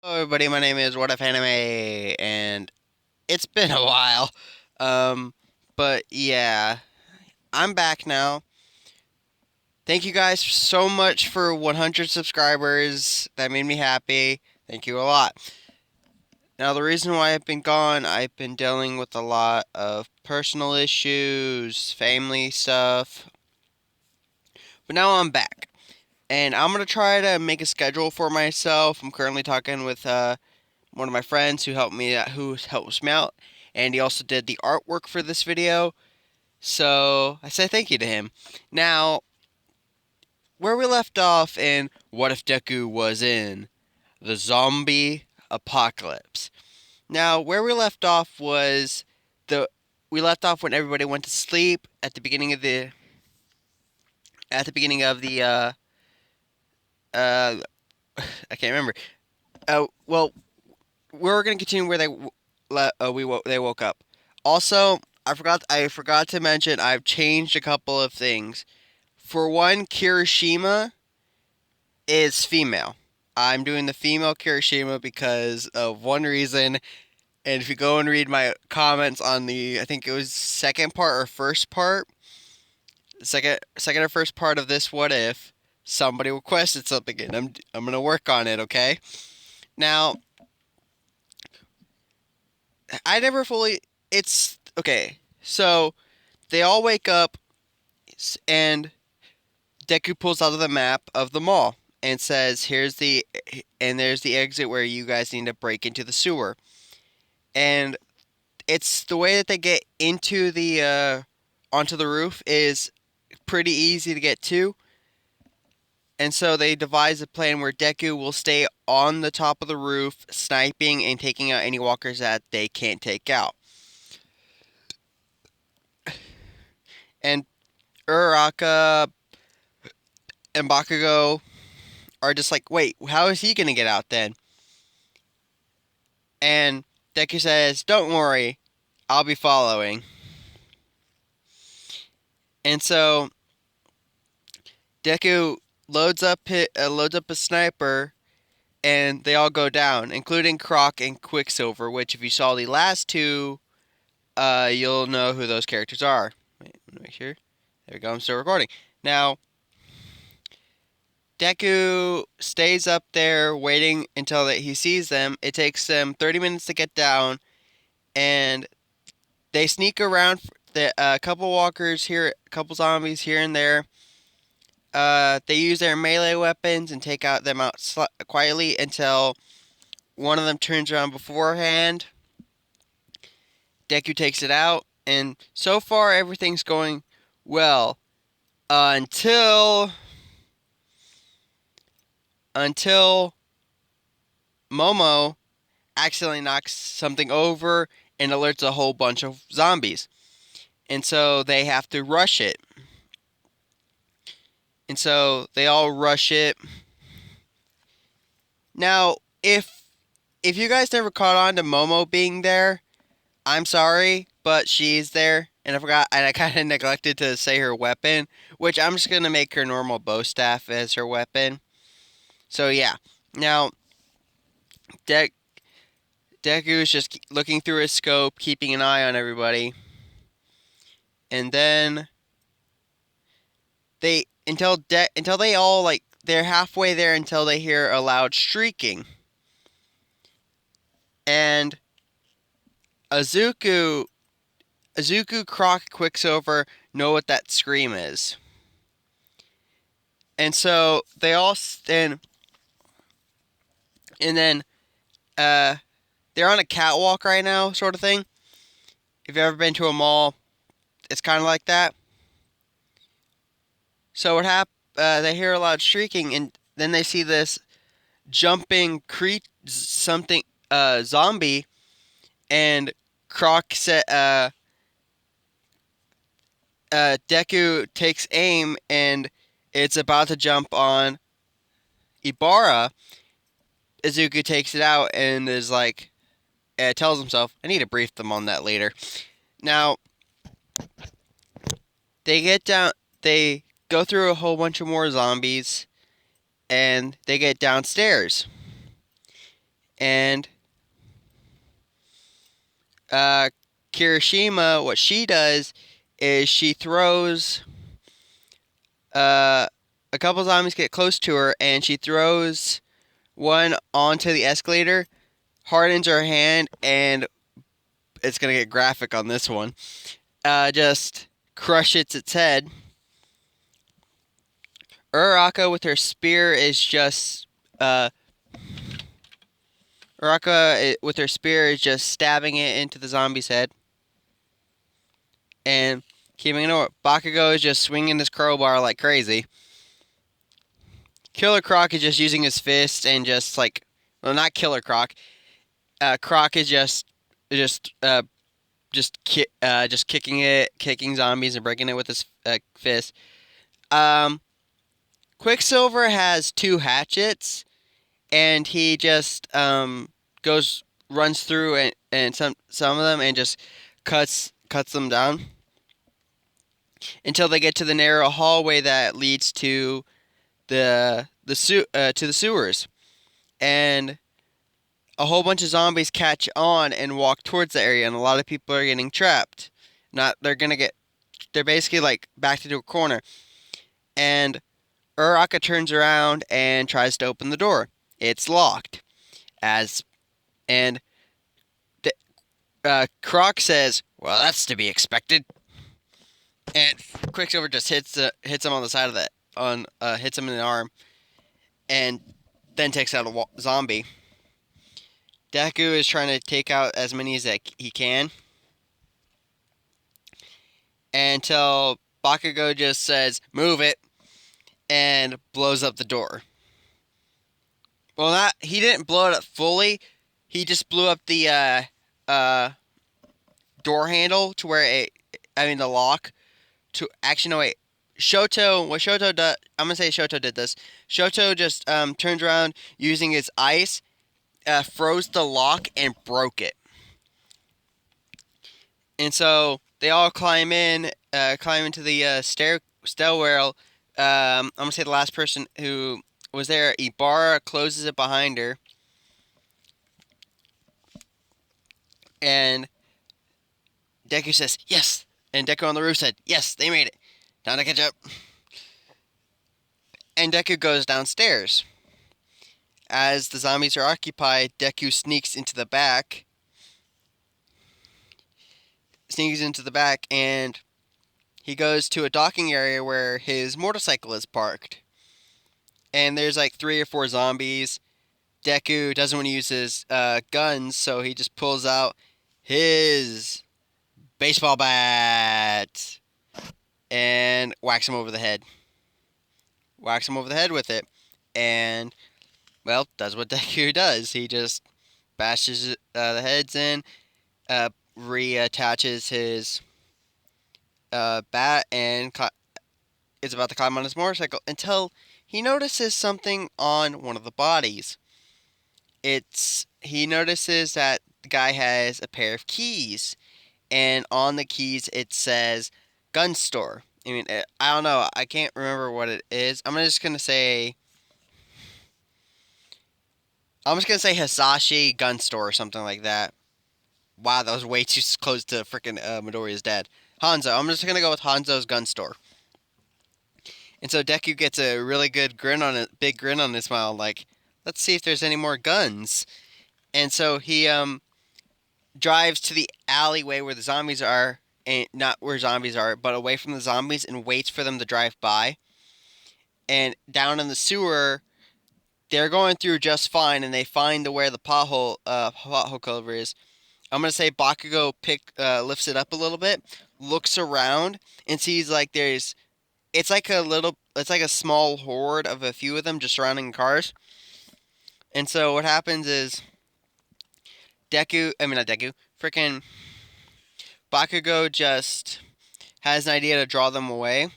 Hello everybody, my name is What If Anime, and it's been a while. Um, but yeah, I'm back now. Thank you guys so much for 100 subscribers. That made me happy. Thank you a lot. Now, the reason why I've been gone, I've been dealing with a lot of personal issues, family stuff, but now I'm back. And I'm gonna try to make a schedule for myself. I'm currently talking with one of my friends who helps me out, and he also did the artwork for this video. So I say thank you to him. Now, where we left off in What If Deku was in the zombie apocalypse. Now, where we left off was the we left off when everybody went to sleep at the beginning of the uh I can't remember. Well, we're gonna continue where they woke up. Also, I forgot to mention I've changed a couple of things. For one, Kirishima is female. I'm doing the female Kirishima because of one reason. And if you go and read my comments on I think it was second part or first part, second or first part of this What If, somebody requested something, and I'm gonna work on it. Okay. Now, I never fully. It's okay. So they all wake up, and Deku pulls out of the map of the mall and says, there's the exit where you guys need to break into the sewer." And it's the way that they get into the onto the roof is pretty easy to get to. And so they devise a plan where Deku will stay on the top of the roof, sniping and taking out any walkers that they can't take out. And Uraraka and Bakugo are just like, wait, how is he gonna get out then? And Deku says, "Don't worry, I'll be following." And so Deku loads up a sniper, and they all go down, including Croc and Quicksilver. Which, if you saw the last two, you'll know who those characters are. Wait, let me make sure. There we go. I'm still recording. Now, Deku stays up there waiting until he sees them. It takes them 30 minutes to get down, and they sneak around the couple walkers here, a couple zombies here and there. They use their melee weapons and take them out quietly until one of them turns around beforehand. Deku takes it out, and so far everything's going well until until Momo accidentally knocks something over and alerts a whole bunch of zombies. And so they have to rush it. And so they all rush it. Now, if you guys never caught on to Momo being there, I'm sorry, but she's there. And I kind of neglected to say her weapon, which I'm just gonna make her normal bow staff as her weapon. So yeah, now De- Deku is just looking through his scope, keeping an eye on everybody, and then until they all they're halfway there until they hear a loud shrieking, and Azuku, Croc, Quicksilver know what that scream is, and so they all stand, and then uh, they're on a catwalk right now, sort of thing. If you've ever been to a mall, it's kind of like that. So they hear a loud shrieking, and then they see this jumping something zombie, and Croc said, Deku takes aim, and it's about to jump on Ibarra. Izuku takes it out and is like, tells himself, "I need to brief them on that later." Now they get down. They go through a whole bunch of more zombies, and they get downstairs. And uh, Kirishima, what she does is she throws a couple zombies get close to her, and she throws one onto the escalator, hardens her hand, and it's gonna get graphic on this one. Just crushes its head. Uraraka with her spear is just Uraraka with her spear is just stabbing it into the zombie's head. And keeping it over, Bakugo is just swinging his crowbar like crazy. Killer Croc is just using his fist and just like, well, not Killer Croc. Croc is just kicking zombies and breaking it with his fist. Um, Quicksilver has two hatchets, and he just runs through and some of them and just cuts them down until they get to the narrow hallway that leads to to the sewers, and a whole bunch of zombies catch on and walk towards the area, and a lot of people are getting trapped. Not they're basically like backed into a corner, and Uraka turns around and tries to open the door. It's locked. As and the, Croc says, "Well, that's to be expected." And Quicksilver just hits him on the side of the on hits him in the arm, and then takes out a zombie. Deku is trying to take out as many as he can until Bakugo just says, "Move it," and blows up the door. Well, not he didn't blow it up fully. He just blew up the door handle to where the lock to actually no wait. Shoto does, I'm gonna say Shoto did this. Shoto just turns around using his ice, froze the lock and broke it. And so they all climb into the stairwell. I'm gonna say the last person who was there, Ibarra closes it behind her, and Deku says yes, and Deku on the roof said yes, they made it. Time to catch up. And Deku goes downstairs. As the zombies are occupied, Deku sneaks into the back, and he goes to a docking area where his motorcycle is parked. And there's like 3 or 4 zombies. Deku doesn't want to use his guns, so he just pulls out his baseball bat and whacks him over the head. Whacks him over the head with it. And, well, does what Deku does. He just bashes the heads in, reattaches his bat, and is about to climb on his motorcycle until he notices something on one of the bodies. He notices that the guy has a pair of keys, and on the keys it says gun store. I don't know. I can't remember what it is. I'm just gonna say Hisashi gun store or something like that. Wow, that was way too close to freaking Midoriya's dad. Hanzo. I'm just gonna go with Hanzo's gun store. And so Deku gets a really good big grin on his smile, like, let's see if there's any more guns. And so he drives to the alleyway where the zombies are, and not where zombies are, but away from the zombies, and waits for them to drive by. And down in the sewer, they're going through just fine, and they find where the pothole cover is. I'm gonna say Bakugo lifts it up a little bit, looks around, and sees like it's like a small horde of a few of them just surrounding cars. And so what happens is freaking Bakugo just has an idea to draw them away.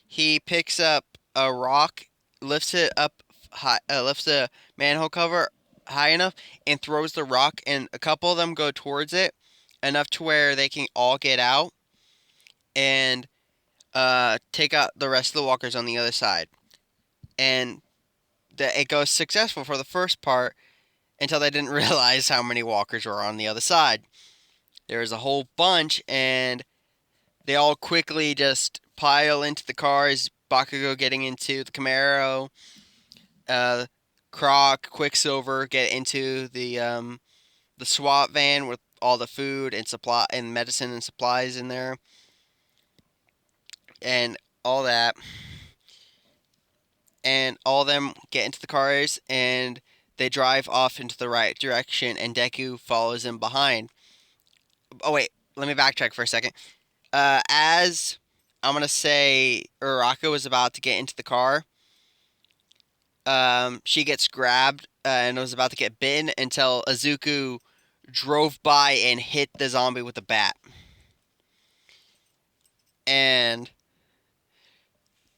He picks up a rock, lifts it up high, lifts the manhole cover high enough, and throws the rock, and a couple of them go towards it, enough to where they can all get out, and take out the rest of the walkers on the other side. And it goes successful for the first part, until they didn't realize how many walkers were on the other side. There was a whole bunch, and they all quickly just pile into the cars. Bakugo getting into the Camaro, uh, Croc, Quicksilver get into the SWAT van with all the food and supply and medicine and supplies in there, and all that. And all of them get into the cars and they drive off into the right direction, and Deku follows them behind. Oh wait, let me backtrack for a second. As I'm gonna say, Uraraka was about to get into the car. She gets grabbed and was about to get bitten until Izuku drove by and hit the zombie with a bat, and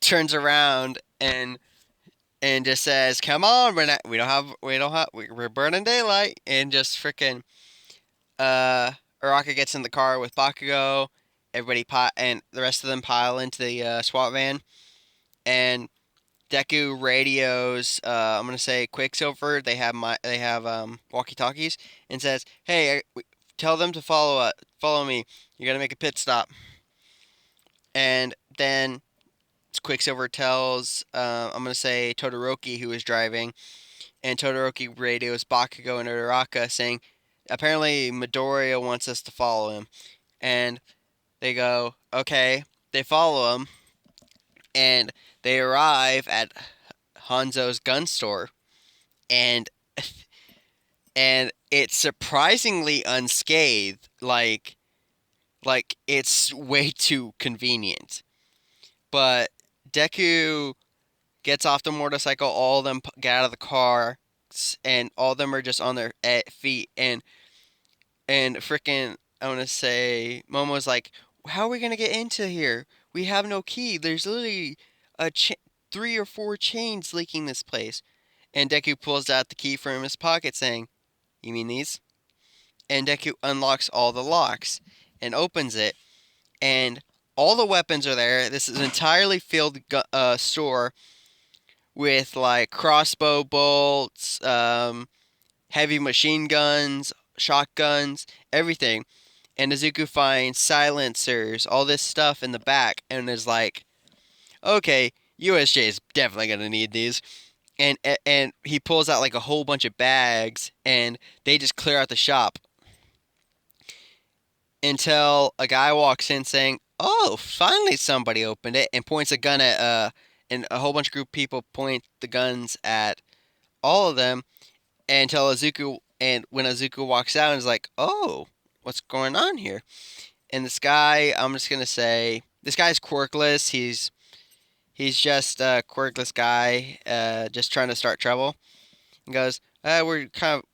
turns around and just says, "Come on, we're burning daylight," and just freaking Uraraka gets in the car with Bakugo. And the rest of them pile into the SWAT van, and Deku radios. I'm gonna say Quicksilver. They have walkie talkies, and says, "Hey, tell them to follow me. You gotta make a pit stop." And then Quicksilver tells, I'm gonna say Todoroki, who is driving, and Todoroki radios Bakugo and Uraraka, saying, apparently Midoriya wants us to follow him. And they go, okay. They follow him, and they arrive at Hanzo's gun store, and and it's surprisingly unscathed. Like it's way too convenient. But Deku gets off the motorcycle. All of them get out of the car, and all of them are just on their feet. And freaking, I want to say, Momo's like, "How are we gonna get into here? We have no key. There's literally a 3 or 4 chains leaking this place." And Deku pulls out the key from his pocket, saying, "You mean these?" And Deku unlocks all the locks and opens it, and all the weapons are there. This is an entirely filled store with like crossbow bolts, heavy machine guns, shotguns, everything. And Izuku finds silencers, all this stuff in the back, and is like, "Okay, USJ is definitely gonna need these." And he pulls out like a whole bunch of bags, and they just clear out the shop until a guy walks in saying, "Oh, finally somebody opened it," and points a gun at and a whole bunch of group of people point the guns at all of them, until Izuku, and when Izuku walks out and is like, "Oh, what's going on here?" And this guy, I'm just gonna say, this guy's quirkless. He's just a quirkless guy, just trying to start trouble. He goes, we're kind of